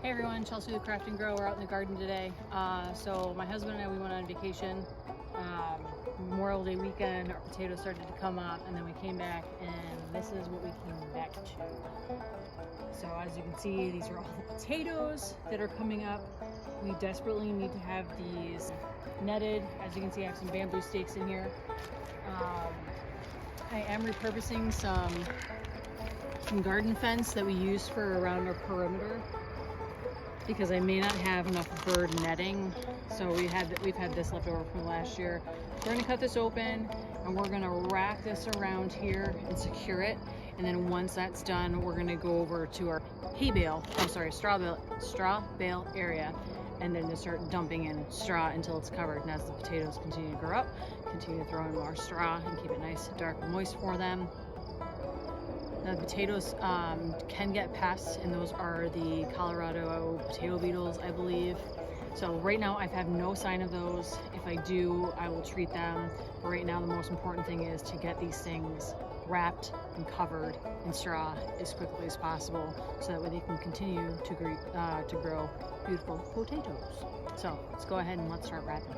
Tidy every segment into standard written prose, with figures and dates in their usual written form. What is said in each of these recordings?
Hey everyone, Chelsea with Craft and Grow. We're out in the garden today. So my husband and I, we went on vacation. Memorial Day weekend, our potatoes started to come up, and then we came back, and this is what we came back to. So as you can see, these are all the potatoes that are coming up. We desperately need to have these netted. As you can see, I have some bamboo stakes in here. I am repurposing some garden fence that we use for around our perimeter, because I may not have enough bird netting. So we've had this left over from last year. We're gonna cut this open and we're gonna wrap this around here and secure it. And then once that's done, we're gonna go over to our straw bale area, and then just start dumping in straw until it's covered. And as the potatoes continue to grow up, continue to throw in more straw and keep it nice, dark, and moist for them. The potatoes can get pests, and those are the Colorado potato beetles, I believe. So right now I have no sign of those. If I do, I will treat them. But right now the most important thing is to get these things wrapped and covered in straw as quickly as possible, so that way they can continue to grow beautiful potatoes. So let's go ahead and let's start wrapping.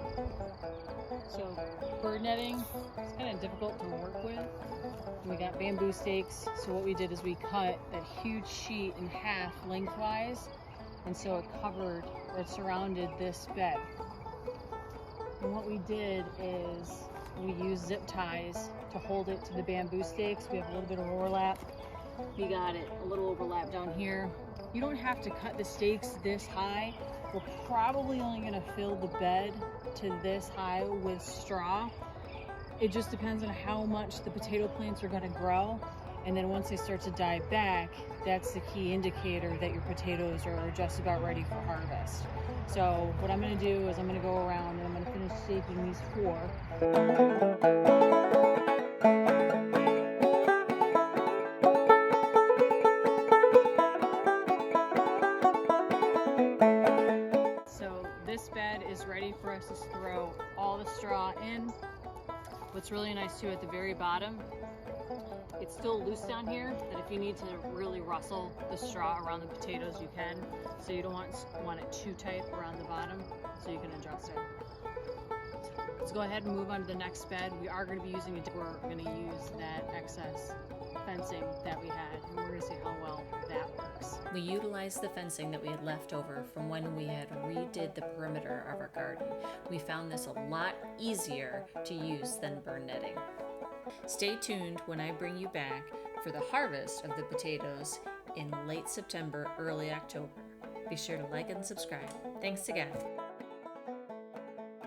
So bird netting is kind of difficult to work with. We got bamboo stakes, so what we did is we cut that huge sheet in half lengthwise, and so it covered or it surrounded this bed. And what we did is we used zip ties to hold it to the bamboo stakes. We have a little bit of overlap. We got it a little overlap down here. You don't have to cut the stakes this high. We're probably only going to fill the bed to this high with straw. It just depends on how much the potato plants are going to grow. And then once they start to die back, that's the key indicator that your potatoes are just about ready for harvest. So what I'm going to do is I'm going to go around and I'm going to finish staking these 4. So this bed is ready for us to throw all the straw in. What's really nice too, at the very bottom, it's still loose down here, that if you need to really rustle the straw around the potatoes, you can. So you don't want it too tight around the bottom, so you can adjust it. Let's go ahead and move on to the next bed. We are going to be using we're going to use that excess fencing that we had, and we're going to see how well that works. We utilized the fencing that we had left over from when we had redid the perimeter of our garden. We found this a lot easier to use than burn netting. Stay tuned when I bring you back for the harvest of the potatoes in late September, early October. Be sure to like and subscribe. Thanks again.